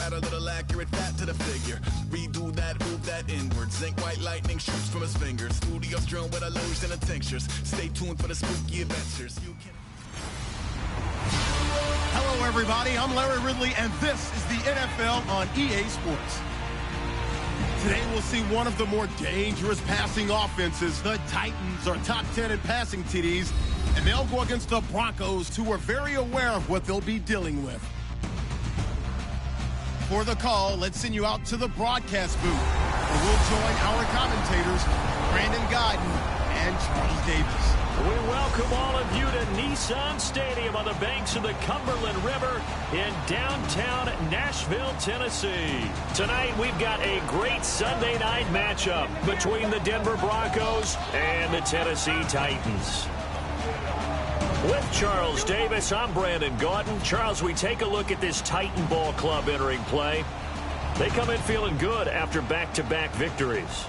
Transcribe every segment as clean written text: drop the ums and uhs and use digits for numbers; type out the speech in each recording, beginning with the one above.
Add a little accurate fat to the figure. Redo that, move that inward. Zinc white lightning shoots from his fingers. Studio strewn with illusion and tinctures. Stay tuned for the spooky adventures. Hello, everybody. I'm Larry Ridley, and this is the NFL on EA Sports. Today, we'll see one of the more dangerous passing offenses. The Titans are top 10 in passing TDs, and they'll go against the Broncos, who are very aware of what they'll be dealing with. For the call, let's send you out to the broadcast booth, where we'll join our commentators, Brandon Godden and Charles Davis. We welcome all of you to Nissan Stadium on the banks of the Cumberland River in downtown Nashville, Tennessee. Tonight, we've got a great Sunday night matchup between the Denver Broncos and the Tennessee Titans. With Charles Davis, I'm Brandon Gaudin. Charles, we take a look at this Titan Ball Club entering play. They come in feeling good after back-to-back victories.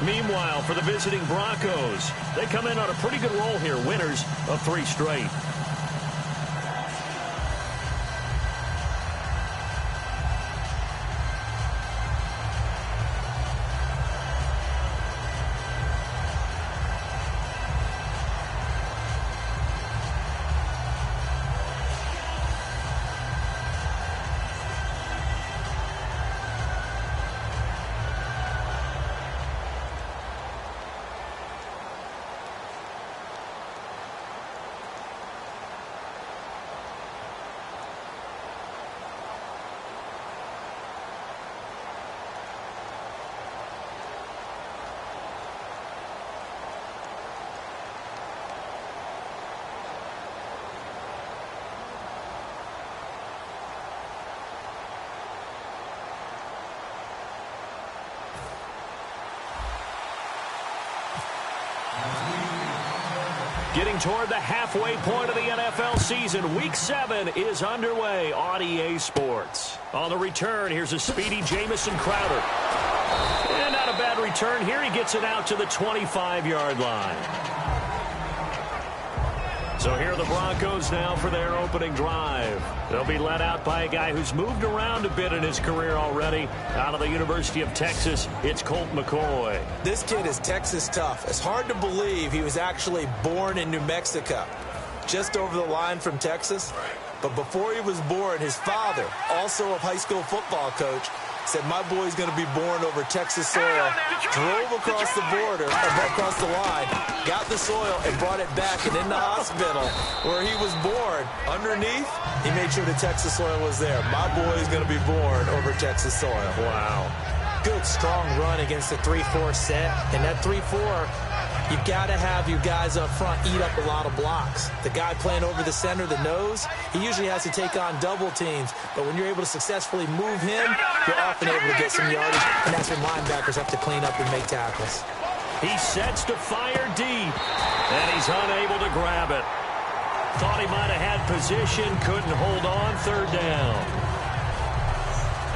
Meanwhile, for the visiting Broncos, they come in on a pretty good roll here, winners of 3 straight. Getting toward the halfway point of the NFL season, Week 7 is underway on EA Sports. On the return, here's a speedy Jamison Crowder. And not a bad return here. He gets it out to the 25-yard line. So here are the Broncos now for their opening drive. They'll be led out by a guy who's moved around a bit in his career already. Out of the University of Texas, it's Colt McCoy. This kid is Texas tough. It's hard to believe he was actually born in New Mexico, just over the line from Texas. But before he was born, his father, also a high school football coach, said, my boy's going to be born over Texas soil, drove across the border, across the line, got the soil, and brought it back. And in the hospital where he was born, underneath, he made sure the Texas soil was there. My boy is going to be born over Texas soil. Wow. Good, strong run against the 3-4 set. And that 3-4, you've got to have your guys up front eat up a lot of blocks. The guy playing over the center, the nose, he usually has to take on double teams. But when you're able to successfully move him, you're often able to get some yardage. And that's when linebackers have to clean up and make tackles. He sets to fire deep, and he's unable to grab it. Thought he might have had position, couldn't hold on, 3rd down.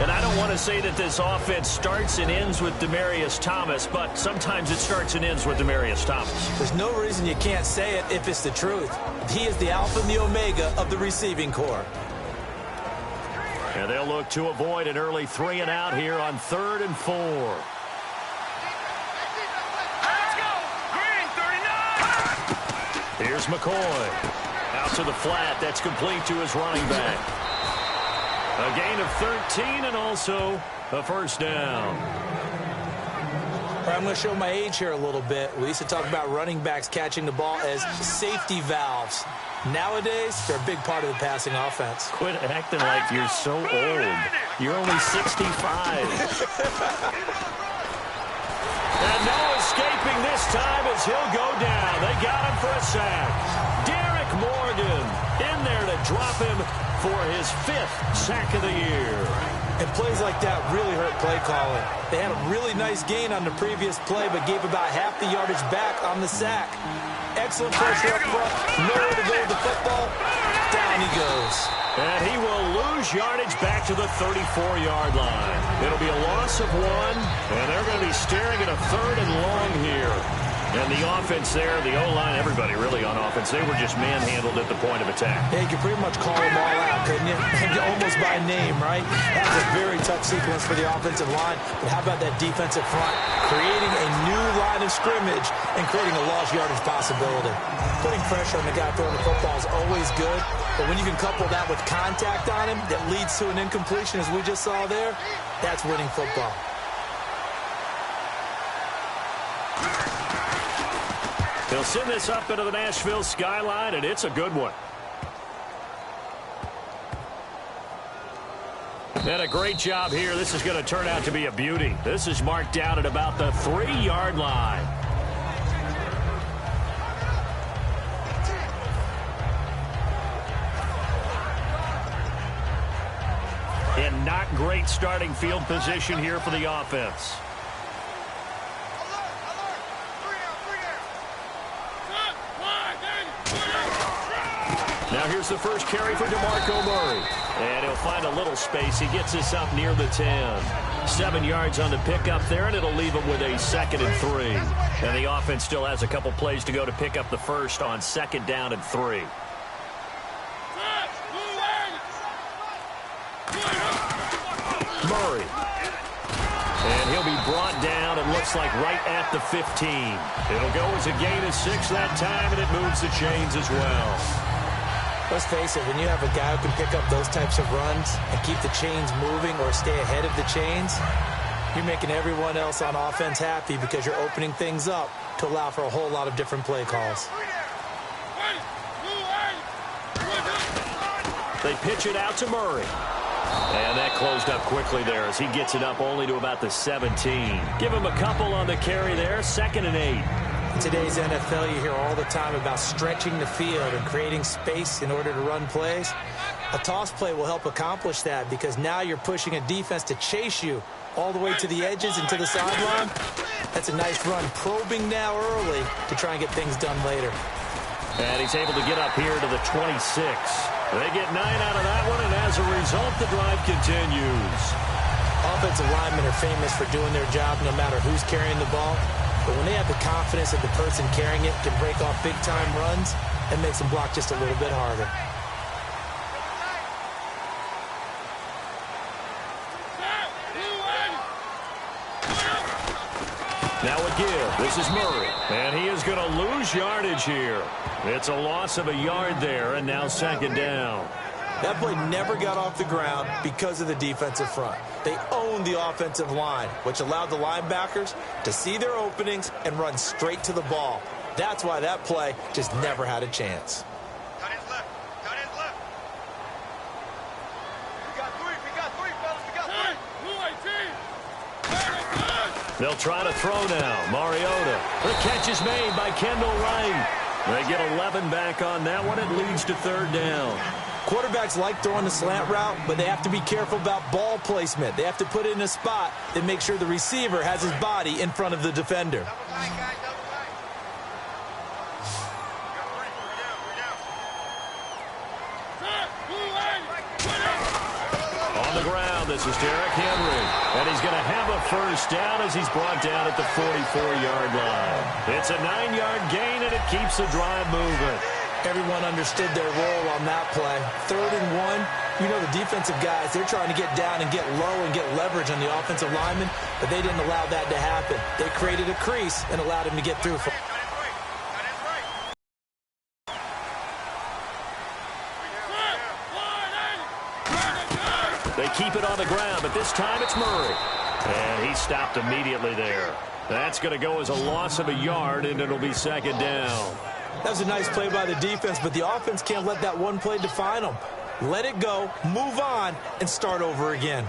And I don't want to say that this offense starts and ends with Demaryius Thomas, but sometimes it starts and ends with Demaryius Thomas. There's no reason you can't say it if it's the truth. He is the alpha and the omega of the receiving corps. And they'll look to avoid an early 3 and out here on 3rd and 4. Let's go! Green, 39! Here's McCoy. Out to the flat. That's complete to his running back. A gain of 13 and also a 1st down. I'm going to show my age here a little bit. We used to talk about running backs catching the ball as safety valves. Nowadays, they're a big part of the passing offense. Quit acting like you're so old. You're only 65. And no escaping this time as he'll go down. They got him for a sack. Derek Morgan in there to drop him for his 5th sack of the year. And plays like that really hurt play calling. They had a really nice gain on the previous play, but gave about half the yardage back on the sack. Excellent pressure up front. Nowhere to go with the football. Down he goes. And he will lose yardage back to the 34-yard line. It'll be a loss of 1, and they're going to be staring at a 3rd and long here. And the offense there, the O-line, everybody really on offense, they were just manhandled at the point of attack. Yeah, you could pretty much call them all out, couldn't you? Almost by name, right? That was a very tough sequence for the offensive line. But how about that defensive front? Creating a new line of scrimmage and creating a lost yardage possibility. Putting pressure on the guy throwing the football is always good. But when you can couple that with contact on him that leads to an incompletion, as we just saw there, that's winning football. He'll send this up into the Nashville skyline, and it's a good one. And a great job here. This is going to turn out to be a beauty. This is marked down at about the 3-yard line. And not great starting field position here for the offense. Now here's the first carry for DeMarco Murray. And he'll find a little space. He gets this up near the 10. 7 yards on the pickup there, and it'll leave him with a 2nd and 3. And the offense still has a couple plays to go to pick up the first on 2nd down and 3. Murray. And he'll be brought down, it looks like, right at the 15. It'll go as a gain of 6 that time, and it moves the chains as well. Let's face it, when you have a guy who can pick up those types of runs and keep the chains moving or stay ahead of the chains, you're making everyone else on offense happy because you're opening things up to allow for a whole lot of different play calls. They pitch it out to Murray. And that closed up quickly there as he gets it up only to about the 17. Give him a couple on the carry there, 2nd and 8. In today's NFL, you hear all the time about stretching the field and creating space in order to run plays. A toss play will help accomplish that because now you're pushing a defense to chase you all the way to the edges and to the sideline. That's a nice run, probing now early to try and get things done later. And he's able to get up here to the 26. They get 9 out of that one, and as a result, the drive continues. Offensive linemen are famous for doing their job no matter who's carrying the ball. But when they have the confidence that the person carrying it can break off big-time runs, it makes them block just a little bit harder. Now a give. This is Murray. And he is going to lose yardage here. It's a loss of a yard there, and now 2nd down. That play never got off the ground because of the defensive front. They owned the offensive line, which allowed the linebackers to see their openings and run straight to the ball. That's why that play just never had a chance. Cut his left. Cut his left. We got three, fellas. We got three. They'll try to throw now. Mariota. The catch is made by Kendall Wright. They get 11 back on that one. It leads to 3rd down. Quarterbacks like throwing the slant route, but they have to be careful about ball placement. They have to put it in a spot that makes sure the receiver has his body in front of the defender. On the ground, this is Derrick Henry. And he's going to have a first down as he's brought down at the 44-yard line. It's a 9-yard gain, and it keeps the drive moving. Everyone understood their role on that play. 3rd and 1. You know the defensive guys, they're trying to get down and get low and get leverage on the offensive lineman, but they didn't allow that to happen. They created a crease and allowed him to get through. They keep it on the ground, but this time it's Murray. And he stopped immediately there. That's going to go as a loss of a yard, and it'll be 2nd down. That was a nice play by the defense, but the offense can't let that one play define them. Let it go, move on, and start over again.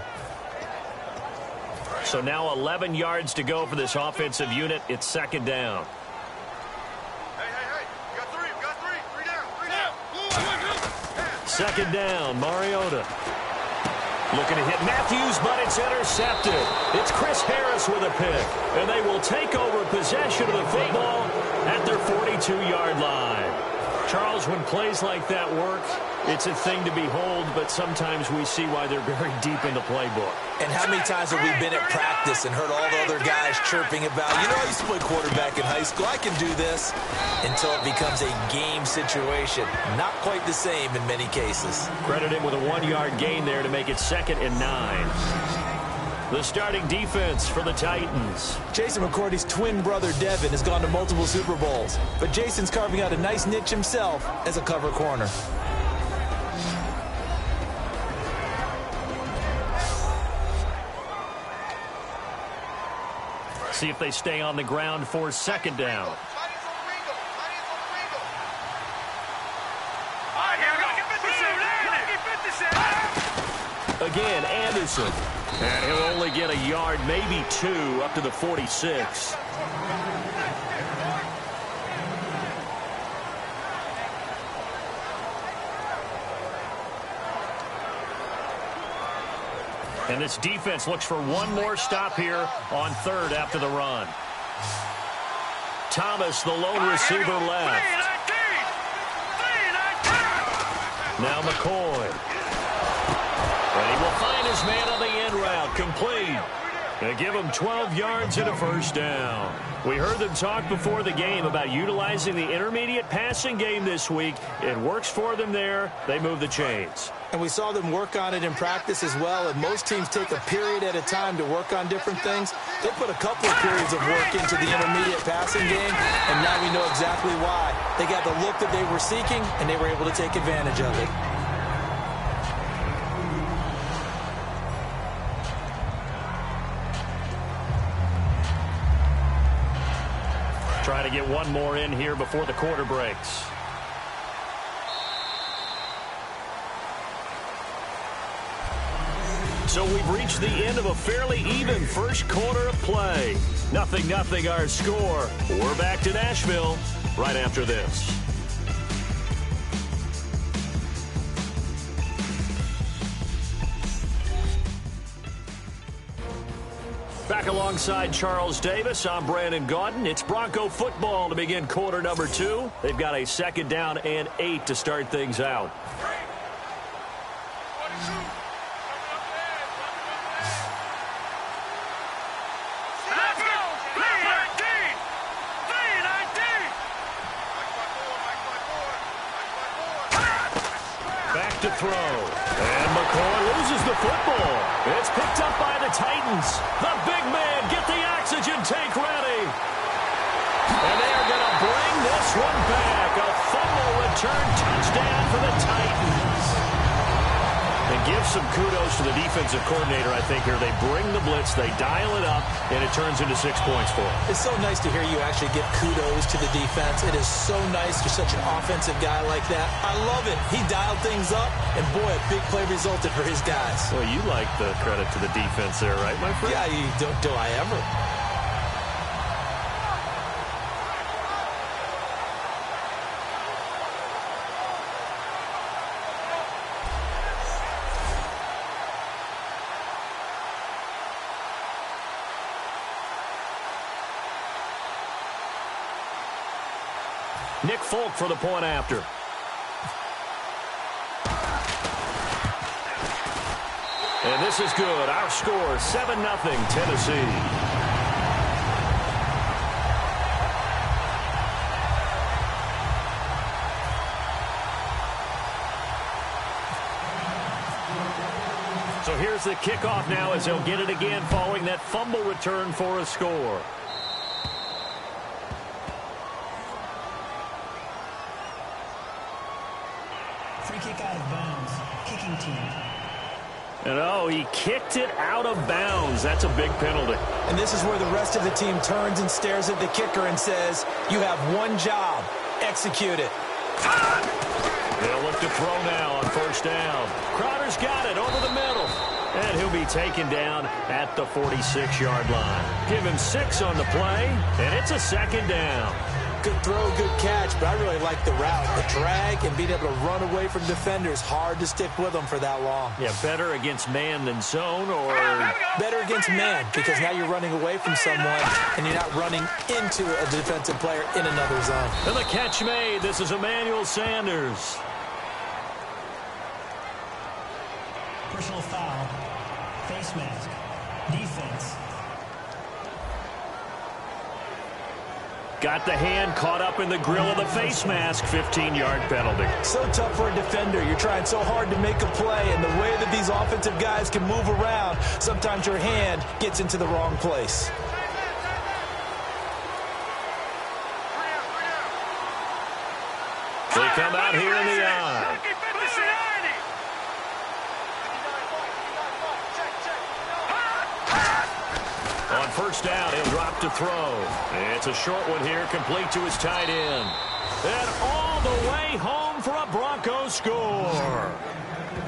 So now 11 yards to go for this offensive unit. It's 2nd down. Hey. We got three. Three down. 2nd down, Mariota. Looking to hit Matthews, but it's intercepted. It's Chris Harris with a pick. And they will take over possession of the football at their 42-yard line. Charles, when plays like that work, it's a thing to behold, but sometimes we see why they're very deep in the playbook. And how many times have we been at practice and heard all the other guys chirping about, you know, I used to play quarterback in high school, I can do this, until it becomes a game situation. Not quite the same in many cases. Credit him with a 1-yard gain there to make it 2nd and 9. The starting defense for the Titans. Jason McCourty's twin brother, Devin, has gone to multiple Super Bowls. But Jason's carving out a nice niche himself as a cover corner. See if they stay on the ground for 2nd down. Again, Anderson. And he'll only get a yard, maybe 2, up to the 46. And this defense looks for one more stop here on 3rd after the run. Thomas, the lone receiver, left. Now McCoy. And he will find his man on the end route, complete. They give him 12 yards and a 1st down. We heard them talk before the game about utilizing the intermediate passing game this week. It works for them there. They move the chains. And we saw them work on it in practice as well. And most teams take a period at a time to work on different things. They put a couple of periods of work into the intermediate passing game, and now we know exactly why. They got the look that they were seeking, and they were able to take advantage of it. Try to get one more in here before the quarter breaks. So we've reached the end of a fairly even first quarter of play. 0-0 our score. We're back to Nashville right after this. Back alongside Charles Davis, I'm Brandon Gaudin. It's Bronco football to begin quarter number 2. They've got a 2nd down and 8 to start things out. Back to throw. And McCoy loses the football. It's picked up by the Titans. The big man, get the oxygen tank ready. And they are going to bring this one back. A fumble return touchdown for the Titans. And give some kudos to the defensive coordinator, I think, here. They bring the blitz, they dial it up, and it turns into 6 points for them. It's so nice to hear you actually give kudos to the defense. It is so nice for such an offensive guy like that. I love it. He dialed things up, and boy, a big play resulted for his guys. Well, you like the credit to the defense there, right, my friend? Yeah, do I ever? Nick Folk for the point after. And this is good. Our score, 7-0 Tennessee. So here's the kickoff now as they'll get it again following that fumble return for a score. Free kick out of bounds. Kicking team. And oh, he kicked it out of bounds. That's a big penalty. And this is where the rest of the team turns and stares at the kicker and says, you have one job. Execute it. They'll look to throw now on 1st down. Crowder's got it over the middle. And he'll be taken down at the 46-yard line. Give him 6 on the play, and it's a 2nd down. Good throw, good catch, but I really like the route. The drag and being able to run away from defenders, hard to stick with them for that long. Yeah, better against man than zone, or better against man, because now you're running away from someone and you're not running into a defensive player in another zone. And the catch made. This is Emmanuel Sanders. Personal foul. Face mask. Defense. Got the hand caught up in the grill of the face mask. 15-yard penalty. So tough for a defender. You're trying so hard to make a play, and the way that these offensive guys can move around, sometimes your hand gets into the wrong place. They come out here in the eye. On first down, he'll drop to throw. It's a short one here, complete to his tight end. And all the way home for a Broncos score.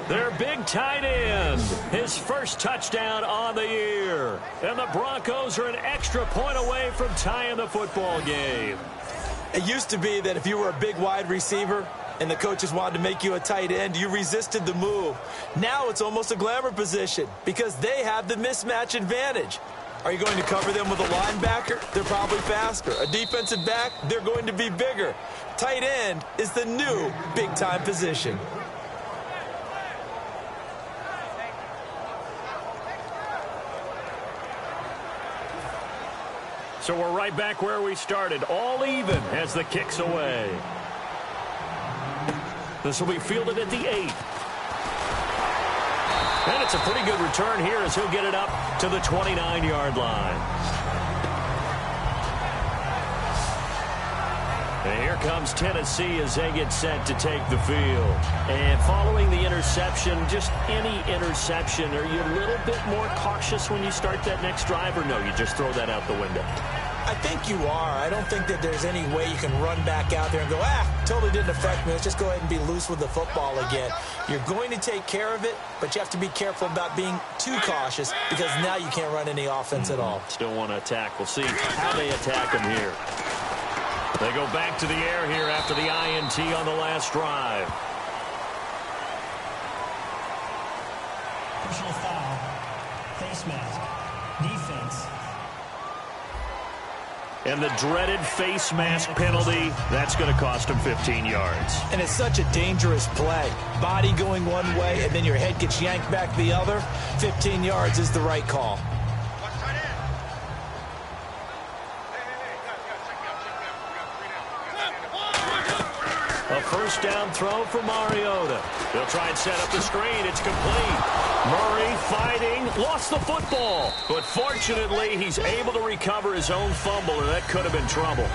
Their big tight end, his first touchdown on the year. And the Broncos are an extra point away from tying the football game. It used to be that if you were a big wide receiver and the coaches wanted to make you a tight end, you resisted the move. Now it's almost a glamour position because they have the mismatch advantage. Are you going to cover them with a linebacker? They're probably faster. A defensive back? They're going to be bigger. Tight end is the new big-time position. So we're right back where we started, all even as the kick's away. This will be fielded at the 8. And it's a pretty good return here as he'll get it up to the 29-yard line. And here comes Tennessee as they get set to take the field. And following the interception, just any interception, are you a little bit more cautious when you start that next drive, or no, you just throw that out the window? I think you are. I don't think that there's any way you can run back out there and go, totally didn't affect me. Let's just go ahead and be loose with the football again. You're going to take care of it, but you have to be careful about being too cautious because now you can't run any offense at all. Still want to attack. We'll see how they attack him here. They go back to the air here after the INT on the last drive. Personal foul. Face mask. Defense. And the dreaded face mask penalty, that's going to cost him 15 yards. And it's such a dangerous play. Body going one way, and then your head gets yanked back the other. 15 yards is the right call. A first down throw for Mariota. They'll try and set up the screen. It's complete. Murray fighting, lost the football. But fortunately, he's able to recover his own fumble, or that could have been trouble.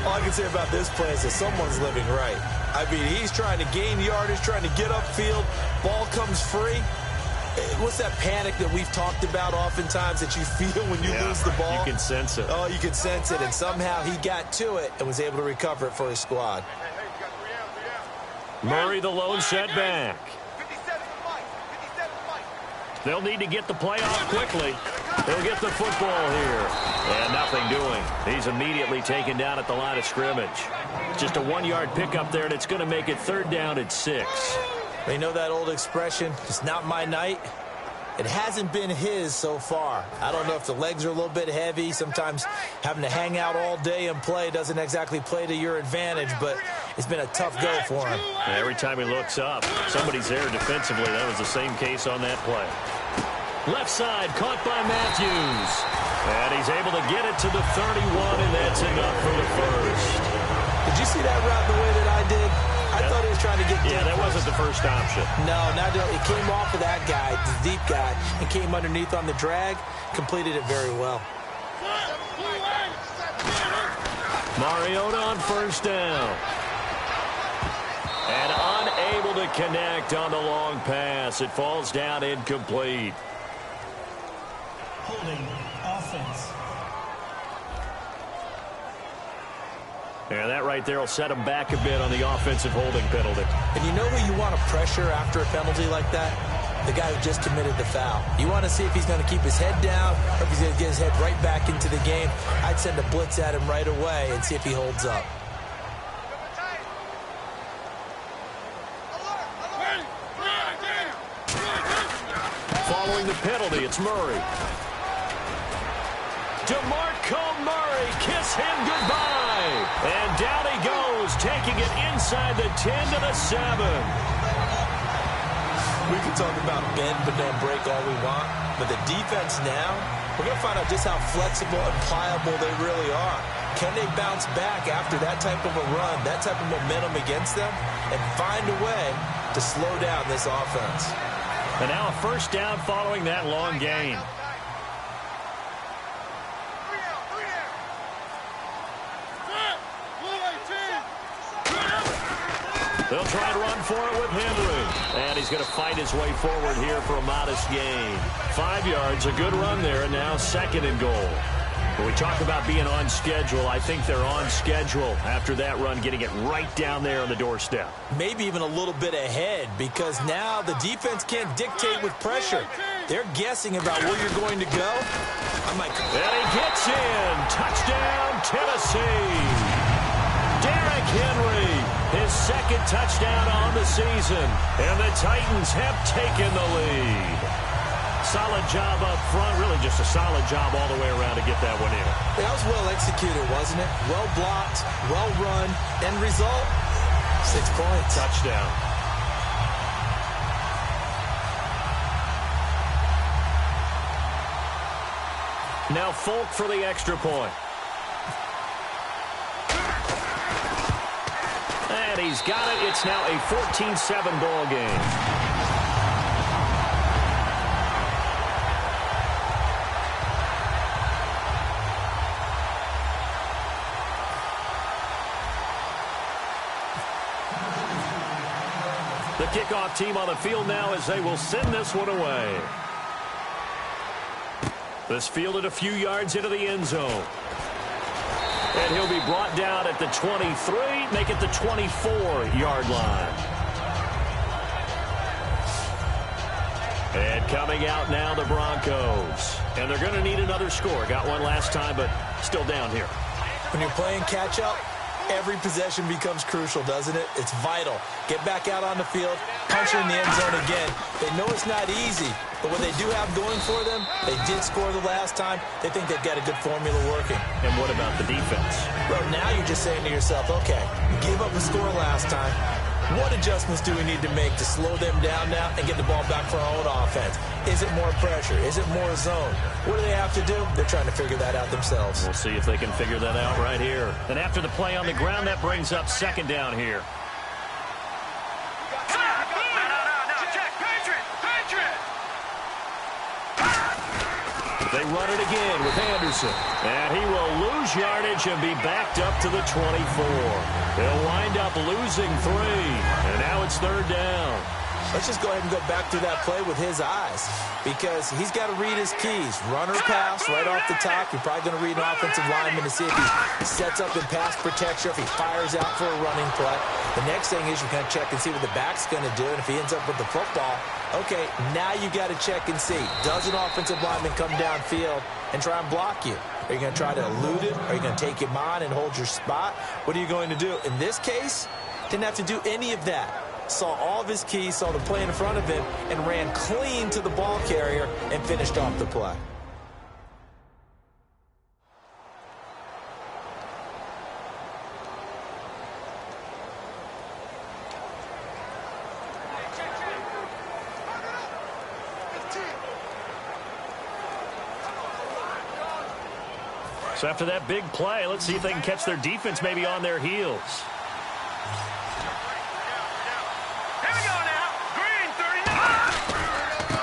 All I can say about this play is that someone's living right. I mean, he's trying to gain yardage, trying to get upfield. Ball comes free. What's that panic that we've talked about oftentimes that you feel when you lose the ball? You can sense it. Oh, you can sense it. And somehow he got to it and was able to recover it for his squad. Murray, the lone setback. They'll need to get the play off quickly. They'll get the football here. And nothing doing. He's immediately taken down at the line of scrimmage. Just a 1-yard pickup there, and it's going to make it third down at 6. They know that old expression, it's not my night. It hasn't been his so far. I don't know if the legs are a little bit heavy. Sometimes having to hang out all day and play doesn't exactly play to your advantage, but it's been a tough go for him. Every time he looks up, somebody's there defensively. That was the same case on that play. Left side, caught by Matthews. And he's able to get it to the 31, and that's enough for the first. Did you see that route the way that I did? I thought he was trying to get deep. Yeah, that wasn't the first option. No, it came off of that guy, the deep guy, and came underneath on the drag. Completed it very well. Mariota on first down. And unable to connect on the long pass. It falls down incomplete. Holding. Offense. And that right there will set him back a bit on the offensive holding penalty. And you know who you want to pressure after a penalty like that? The the guy who just committed the foul. You want to see if he's going to keep his head down or if he's going to get his head right back into the game. I'd send a blitz at him right away and see if he holds up. Following the penalty, it's Murray. DeMarco Murray, kiss him goodbye. And down he goes, taking it inside the 10 to the 7. We can talk about bend but don't break all we want, but the defense now, we're going to find out just how flexible and pliable they really are. Can they bounce back after that type of a run, that type of momentum against them, and find a way to slow down this offense? And now a first down following that long gain. They'll try and run for it with Henry. And he's going to fight his way forward here for a modest gain. 5 yards, a good run there, and now 2nd and goal. When we talk about being on schedule, I think they're on schedule after that run, getting it right down there on the doorstep. Maybe even a little bit ahead, because now the defense can't dictate with pressure. They're guessing about where you're going to go. And he gets in. Touchdown, Tennessee. Derrick Henry, his 2nd touchdown on the season. And the Titans have taken the lead. Solid job up front, really just a solid job all the way around to get that one in. That was well executed, wasn't it? Well blocked, well run. End result, 6 points. Touchdown. Now Folk for the extra point. And he's got it. It's now a 14-7 ball game. The kickoff team on the field now as they will send this one away. This fielded a few yards into the end zone. And he'll be brought down at the 23, make it the 24-yard line. And coming out now, the Broncos. And they're going to need another score. Got one last time, but still down here. When you're playing catch-up, every possession becomes crucial, doesn't it? It's vital. Get back out on the field, punch in the end zone again. They know it's not easy, but what they do have going for them, they did score the last time. They think they've got a good formula working. And what about the defense? Bro, now you're just saying to yourself, okay, we gave up a score last time. What adjustments do we need to make to slow them down now and get the ball back for our own offense? Is it more pressure? Is it more zone? What do they have to do? They're trying to figure that out themselves. We'll see if they can figure that out right here. And after the play on the ground, that brings up 2nd down here. They run it again with Anderson. And he will lose yardage and be backed up to the 24. They'll wind up losing 3. And now it's 3rd down. Let's just go ahead and go back through that play with his eyes, because he's got to read his keys. Run or pass right off the top. You're probably going to read an offensive lineman to see if he sets up in pass protection, if he fires out for a running play. The next thing is you're going to check and see what the back's going to do, and if he ends up with the football, okay, now you got to check and see. Does an offensive lineman come downfield and try and block you? Are you going to try to elude it? Are you going to take him on and hold your spot? What are you going to do? In this case, didn't have to do any of that. Saw all of his keys, saw the play in front of him, and ran clean to the ball carrier and finished off the play. So after that big play, let's see if they can catch their defense maybe on their heels.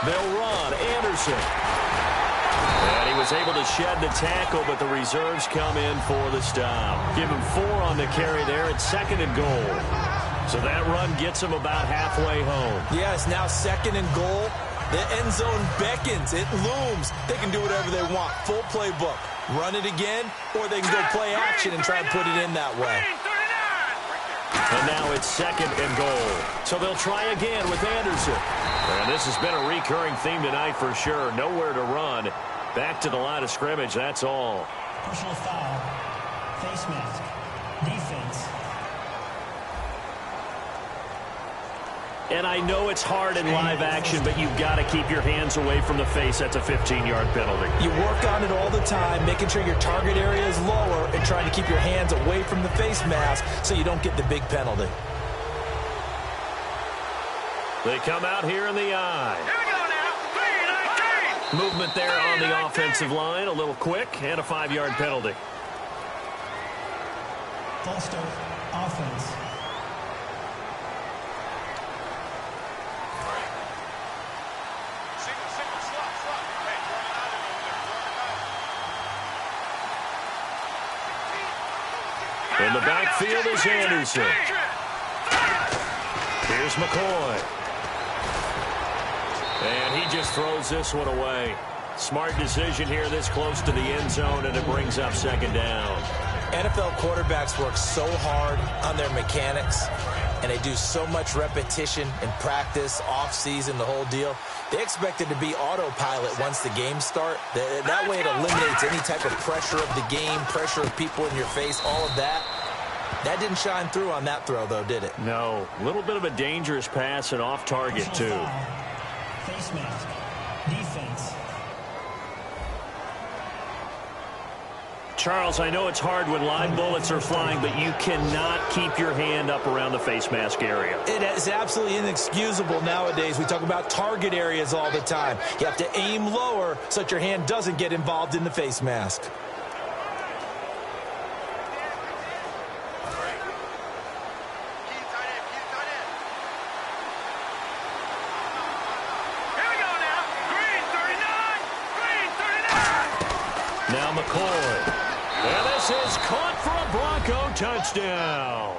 They'll run. Anderson. And he was able to shed the tackle, but the reserves come in for the stop. Give him 4 on the carry there. It's 2nd and goal. So that run gets him about halfway home. Yeah, it's now 2nd and goal. The end zone beckons. It looms. They can do whatever they want. Full playbook. Run it again, or they can go play action and try and put it in that way. And now it's 2nd and goal. So they'll try again with Anderson. And this has been a recurring theme tonight for sure. Nowhere to run. Back to the line of scrimmage, that's all. Personal foul. Face mask. Defense. And I know it's hard in live action, but you've got to keep your hands away from the face. That's a 15-yard penalty. You work on it all the time, making sure your target area is lower and trying to keep your hands away from the face mask so you don't get the big penalty. They come out here in the eye. Here we go now. 3-19. Movement there on the offensive line, a little quick, and a 5-yard penalty. Full start. Offense. Single, slot. Hey, throw it out of there. In the backfield is Anderson. Here's McCoy. And he just throws this one away. Smart decision here this close to the end zone, and it brings up second down. NFL quarterbacks work so hard on their mechanics, and they do so much repetition in practice, off-season, the whole deal. They expect it to be autopilot once the games start. That way it eliminates any type of pressure of the game, pressure of people in your face, all of that. That didn't shine through on that throw, though, did it? No. A little bit of a dangerous pass and off target, too. Personal foul. Face mask. Defense. Charles, I know it's hard when live bullets are flying, but you cannot keep your hand up around the face mask area. It is absolutely inexcusable nowadays. We talk about target areas all the time. You have to aim lower so that your hand doesn't get involved in the face mask. Key tight end. Here we go now. Green 39. Now McCoy. And this is caught for a Bronco touchdown.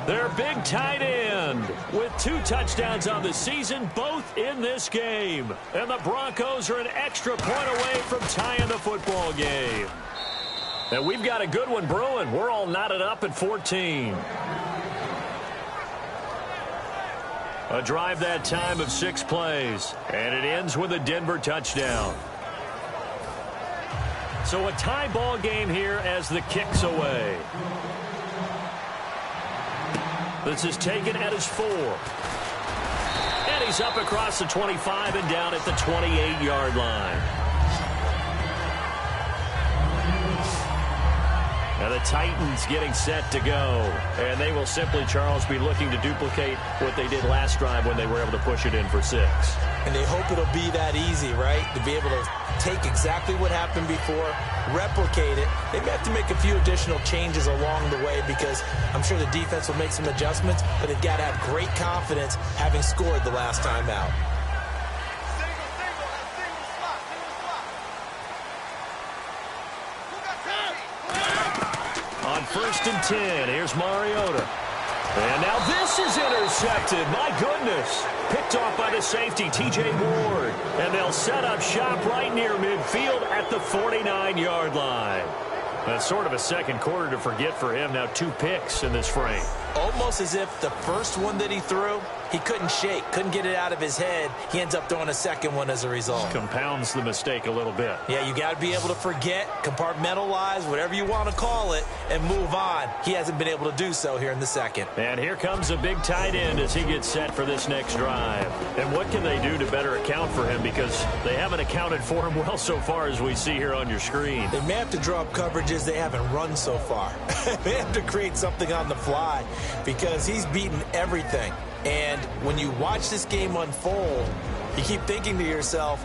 Their big tight end with 2 touchdowns on the season, both in this game. And the Broncos are an extra point away from tying the football game. And we've got a good one brewing. We're all knotted up at 14. A drive that time of 6 plays. And it ends with a Denver touchdown. So a tie ball game here as the kick's away. This is taken at his 4. And he's up across the 25 and down at the 28-yard line. Now the Titans getting set to go. And they will simply, Charles, be looking to duplicate what they did last drive when they were able to push it in for 6. And they hope it'll be that easy, right? To be able to take exactly what happened before, replicate it. They may have to make a few additional changes along the way because I'm sure the defense will make some adjustments, but they've got to have great confidence having scored the last time out. Single slot. Who got 10? On 1st and 10, here's Mariota. And now this is intercepted. My goodness. Picked off by the safety, T.J. Ward. And they'll set up shop right near midfield at the 49-yard line. That's sort of a second quarter to forget for him. Now 2 picks in this frame. Almost as if the first one that he threw, he couldn't shake, couldn't get it out of his head. He ends up throwing a second one as a result. Compounds the mistake a little bit. Yeah, you got to be able to forget, compartmentalize, whatever you want to call it, and move on. He hasn't been able to do so here in the second. And here comes a big tight end as he gets set for this next drive. And what can they do to better account for him? Because they haven't accounted for him well so far as we see here on your screen. They may have to draw up coverages they haven't run so far. They have to create something on the fly because he's beaten everything. And when you watch this game unfold, you keep thinking to yourself,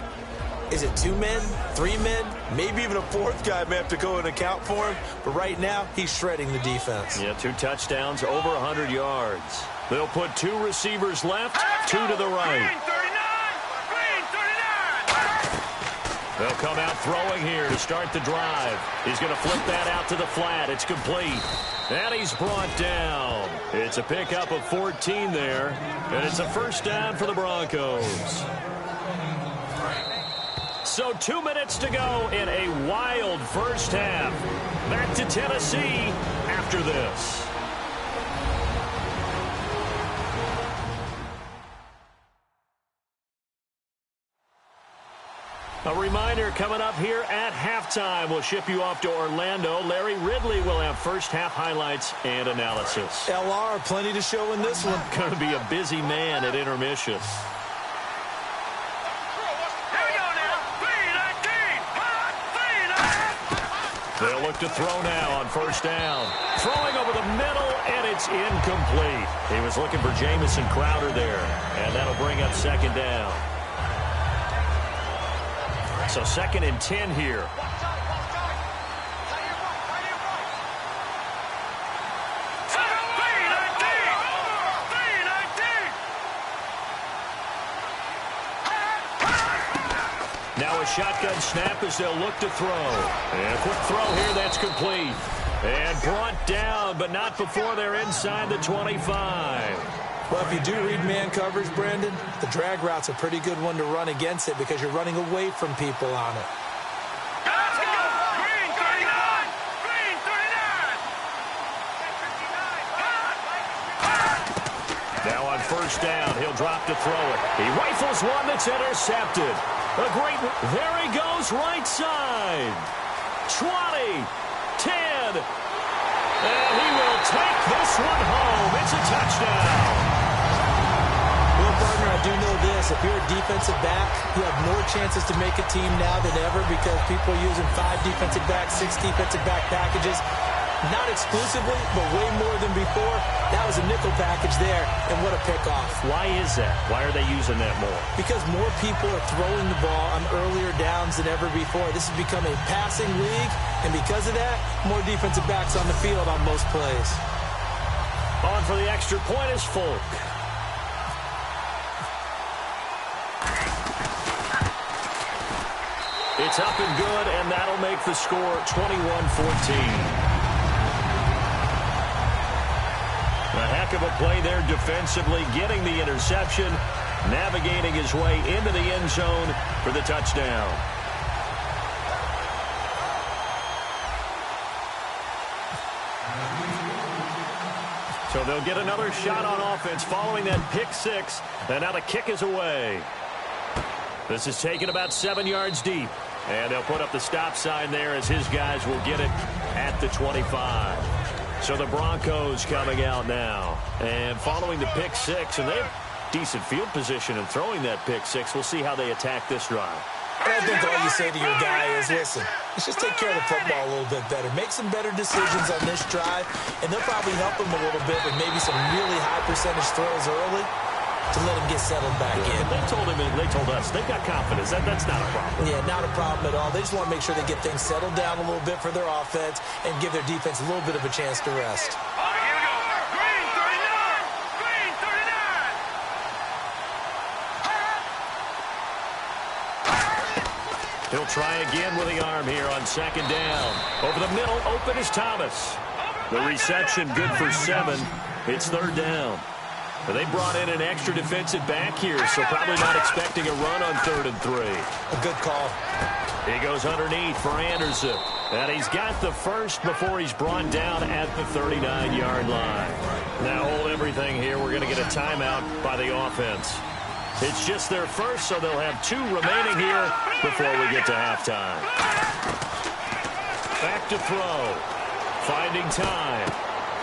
is it 2 men, 3 men? Maybe even a 4th guy may have to go and account for him. But right now, he's shredding the defense. Yeah, 2 touchdowns, over 100 yards. They'll put 2 receivers left, 2 to the right. Green 39. They'll come out throwing here to start the drive. He's going to flip that out to the flat. It's complete. And he's brought down. It's a pickup of 14 there. And it's a first down for the Broncos. So 2 minutes to go in a wild first half. Back to Tennessee after this. A reminder coming up here at halftime. We'll ship you off to Orlando. Larry Ridley will have first half highlights and analysis. LR, plenty to show in this one. Going to be a busy man at intermission. They'll look to throw now on first down. Throwing over the middle, and it's incomplete. He was looking for Jamison Crowder there, and that'll bring up second down. So 2nd and 10 here. Now a shotgun snap as they'll look to throw. And a quick throw here, that's complete. And brought down, but not before they're inside the 25. Well, if you do read man coverage, Brandon, the drag route's a pretty good one to run against it because you're running away from people on it. Let's go! Green 39! Green 39! Now on first down, he'll drop to throw it. He rifles one that's intercepted. A great, there he goes, right side. 20, 10, and he will take this one home. It's a touchdown. Will Gardner, I do know this. If you're a defensive back, you have more chances to make a team now than ever because people are using 5 defensive backs, 6 defensive back packages. Not exclusively, but way more than before. That was a nickel package there, and what a pickoff. Why is that? Why are they using that more? Because more people are throwing the ball on earlier downs than ever before. This has become a passing league, and because of that, more defensive backs on the field on most plays. On for the extra point is Folk. It's up and good, and that'll make the score 21-14. A heck of a play there defensively, getting the interception, navigating his way into the end zone for the touchdown. So they'll get another shot on offense following that pick six, and now the kick is away. This is taken about 7 yards deep, and they'll put up the stop sign there as his guys will get it at the 25. So the Broncos coming out now. And following the pick six, and they have decent field position in throwing that pick six. We'll see how they attack this drive. And I think all you say to your guy is, listen, let's just take care of the football a little bit better. Make some better decisions on this drive, and they'll probably help him a little bit with maybe some really high percentage throws early to let him get settled back in. They told us they've got confidence. That's not a problem. Yeah, not a problem at all. They just want to make sure they get things settled down a little bit for their offense and give their defense a little bit of a chance to rest. All right, here we go. Green 39! Green 39! He'll try again with the arm here on second down. Over the middle, open is Thomas. The reception good for 7. It's third down. They brought in an extra defensive back here, so probably not expecting a run on 3rd and 3. A good call. He goes underneath for Anderson. And he's got the first before he's brought down at the 39-yard line. Now hold everything here. We're going to get a timeout by the offense. It's just their first, so they'll have 2 remaining here before we get to halftime. Back to throw. Finding time.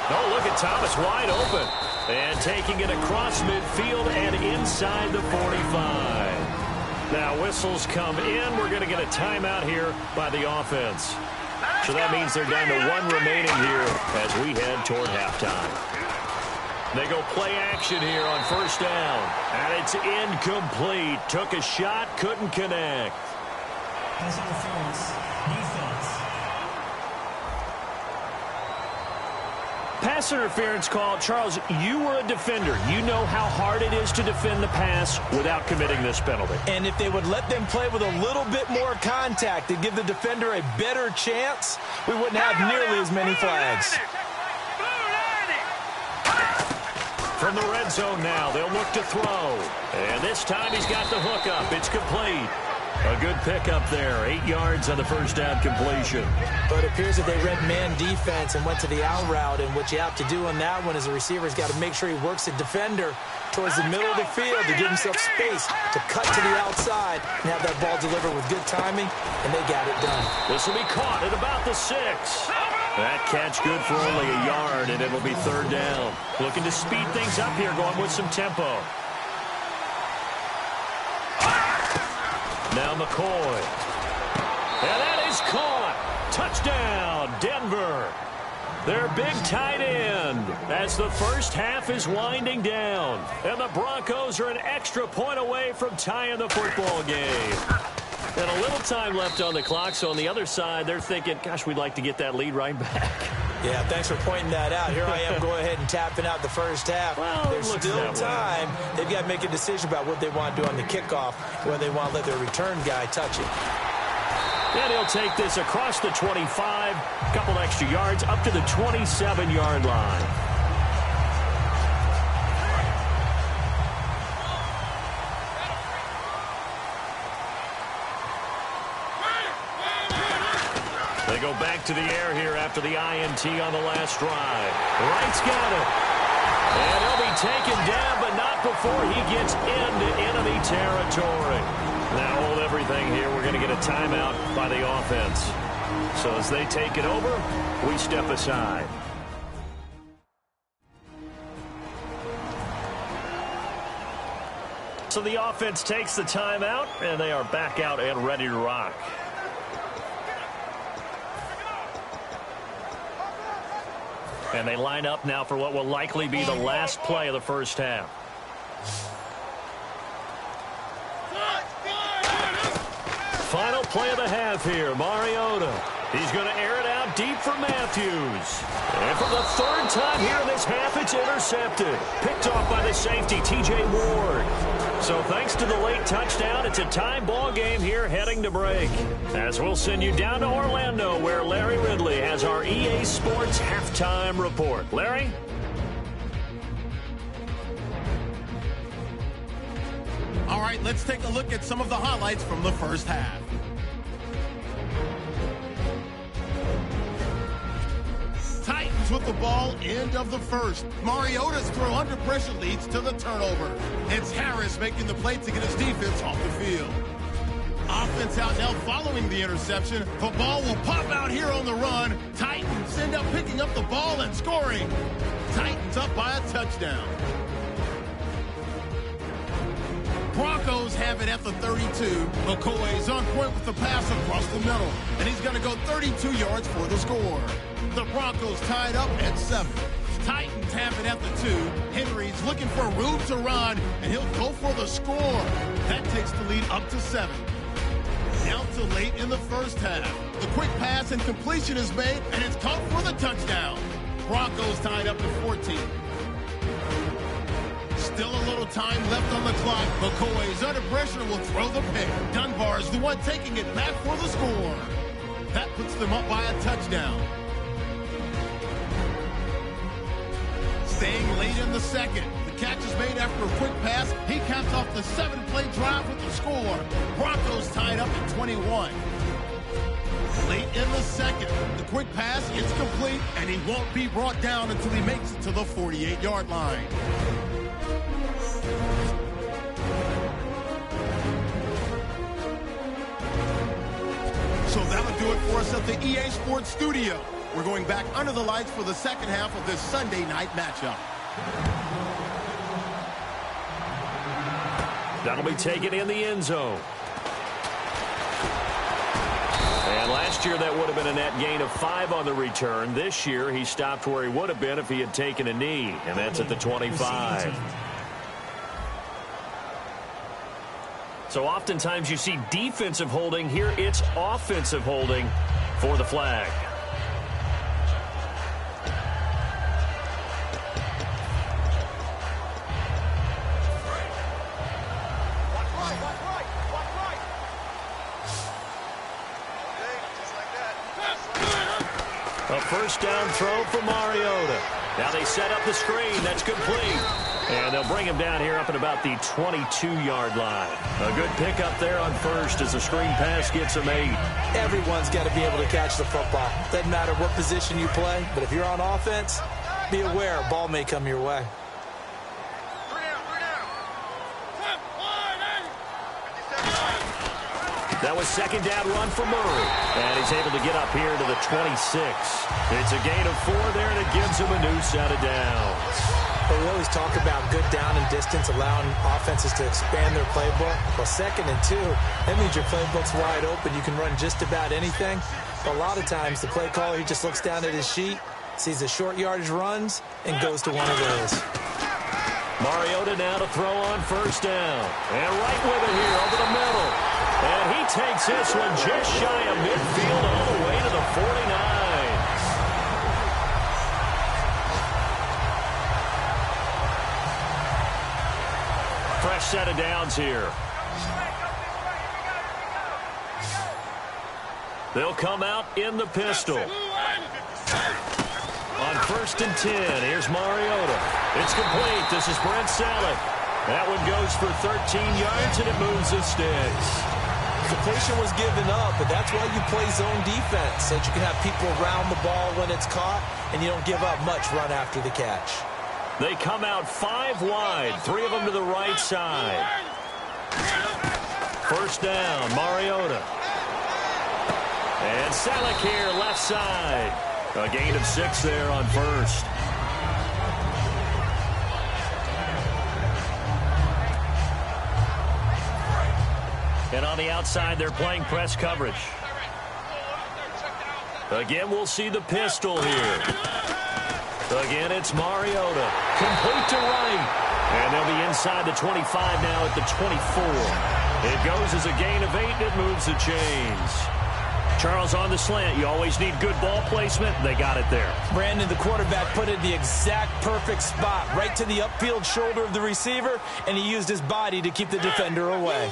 Oh, look at Thomas wide open. And taking it across midfield and inside the 45. Now whistles come in. We're going to get a timeout here by the offense. So that means they're down to 1 remaining here as we head toward halftime. They go play action here on first down. And it's incomplete. Took a shot, couldn't connect. Pass interference. Defense. Pass interference call. Charles, you were a defender. You know how hard it is to defend the pass without committing this penalty. And if they would let them play with a little bit more contact and give the defender a better chance, we wouldn't have nearly as many flags. From the red zone now, they'll look to throw. And this time he's got the hookup. It's complete. A good pickup there. 8 yards on the first down completion. But it appears that they read man defense and went to the out route. And what you have to do on that one as a receiver is got to make sure he works the defender towards the middle of the field to give himself space to cut to the outside and have that ball delivered with good timing, and they got it done. This will be caught at about the 6. That catch good for only a yard, and it'll be 3rd down. Looking to speed things up here, going with some tempo. Now McCoy. And that is caught. Touchdown, Denver. Their big tight end as the first half is winding down. And the Broncos are an extra point away from tying the football game. And a little time left on the clock, so on the other side, they're thinking, gosh, we'd like to get that lead right back. Yeah, thanks for pointing that out. Here I am going ahead and tapping out the first half. Well, there's still time. They've got to make a decision about what they want to do on the kickoff, whether they want to let their return guy touch it. And he'll take this across the 25, a couple extra yards, up to the 27-yard line. They go back to the air here after the INT on the last drive. Wright's got it. And he'll be taken down, but not before he gets into enemy territory. Now hold everything here. We're going to get a timeout by the offense. So as they take it over, we step aside. So the offense takes the timeout, and they are back out and ready to rock. And they line up now for what will likely be the last play of the first half. Final play of the half here, Mariota. He's going to air it out deep for Matthews. And for the 3rd time here in this half, it's intercepted. Picked off by the safety, T.J. Ward. So thanks to the late touchdown, it's a tie ball game here heading to break. As we'll send you down to Orlando, where Larry Ridley has our EA Sports halftime report. Larry? All right, let's take a look at some of the highlights from the first half. Titans with the ball, end of the first. Mariota's throw under pressure leads to the turnover. It's Harris making the play to get his defense off the field. Offense out now following the interception. The ball will pop out here on the run. Titans end up picking up the ball and scoring. Titans up by a touchdown. Broncos have it at the 32. McCoy's on point with the pass across the middle. And he's going to go 32 yards for the score. The Broncos tied up at 7. Titans have it at the 2. Henry's looking for room to run, and he'll go for the score. That takes the lead up to 7. Down to late in the first half. The quick pass and completion is made, and it's caught for the touchdown. Broncos tied up at 14. Still a little time left on the clock. McCoy's under pressure will throw the pick. Dunbar's the one taking it back for the score. That puts them up by a touchdown. Staying late in the second. The catch is made after a quick pass. He caps off the 7-play drive with the score. Broncos tied up at 21. Late in the second. The quick pass is complete, and he won't be brought down until he makes it to the 48-yard line. So that'll do it for us at the EA Sports Studio. We're going back under the lights for the second half of this Sunday night matchup. That'll be taken in the end zone. And last year that would have been a net gain of 5 on the return. This year he stopped where he would have been if he had taken a knee, and that's at the 25. So oftentimes you see defensive holding. Here it's offensive holding for the flag. A first down throw for Mariota. Now they set up the screen. That's complete. And they'll bring him down here up at about the 22-yard line. A good pickup there on first as the screen pass gets him 8. Everyone's got to be able to catch the football. Doesn't matter what position you play, but if you're on offense, be aware a ball may come your way. That was second down run for Murray. And he's able to get up here to the 26. It's a gain of 4 there, and it gives him a new set of downs. But we always talk about good down and distance, allowing offenses to expand their playbook. Well, 2nd and 2, that means your playbook's wide open. You can run just about anything. But a lot of times, the play caller, he just looks down at his sheet, sees the short yardage runs, and goes to one of those. Mariota now to throw on first down. And right with it here over the middle. And he takes this one just shy of midfield all the way to the 49. Fresh set of downs here. They'll come out in the pistol. On first and 10, here's Mariota. It's complete. This is Brent Selleck. That one goes for 13 yards, and it moves the sticks. Completion was given up, but that's why you play zone defense, so that you can have people around the ball when it's caught, and you don't give up much run after the catch. They come out 5 wide, 3 of them to the right side. First down, Mariota. And Selleck here, left side. A gain of 6 there on first. And on the outside, they're playing press coverage. Again, we'll see the pistol here. Again, it's Mariota. Complete to right. And they'll be inside the 25 now at the 24. It goes as a gain of 8, and it moves the chains. Charles, on the slant, you always need good ball placement. They got it there. Brandon, the quarterback, put it in the exact perfect spot, right to the upfield shoulder of the receiver, and he used his body to keep the defender away.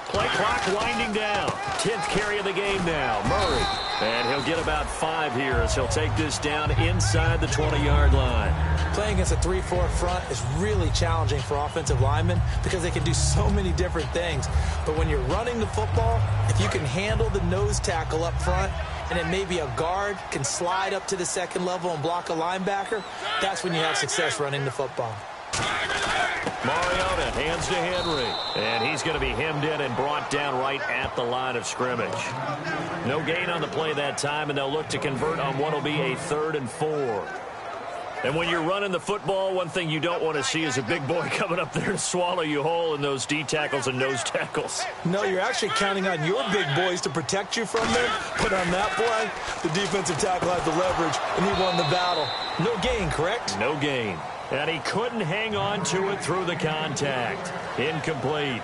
Play clock winding down. 10th carry of the game now. Murray. And he'll get about 5 here as he'll take this down inside the 20-yard line. Playing against a 3-4 front is really challenging for offensive linemen because they can do so many different things. But when you're running the football, if you can handle the nose tackle up front, and then maybe a guard can slide up to the second level and block a linebacker, that's when you have success running the football. Mariota hands to Henry. And he's going to be hemmed in and brought down right at the line of scrimmage. No gain on the play that time, and they'll look to convert on what will be a 3rd and 4. And when you're running the football, one thing you don't want to see is a big boy coming up there to swallow you whole in those D tackles and nose tackles. No, you're actually counting on your big boys to protect you from them. But on that play, the defensive tackle had the leverage, and he won the battle. No gain, correct? No gain. And he couldn't hang on to it through the contact. Incomplete.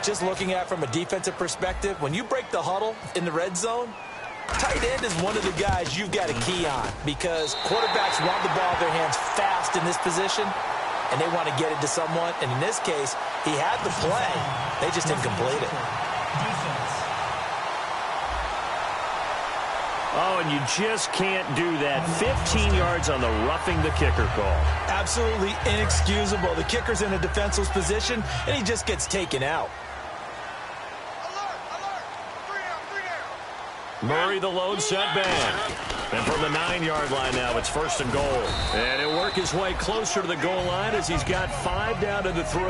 Just looking at it from a defensive perspective, when you break the huddle in the red zone, tight end is one of the guys you've got to key on because quarterbacks want the ball in their hands fast in this position, and they want to get it to someone. And in this case, he had the play. They just didn't complete it. Oh, and you just can't do that. 15 yards on the roughing the kicker call. Absolutely inexcusable. The kicker's in a defenseless position, and he just gets taken out. Murray, the lone setback. And from the 9-yard line now, it's 1st and goal. And he'll work his way closer to the goal line as he's got 5 down to the 3.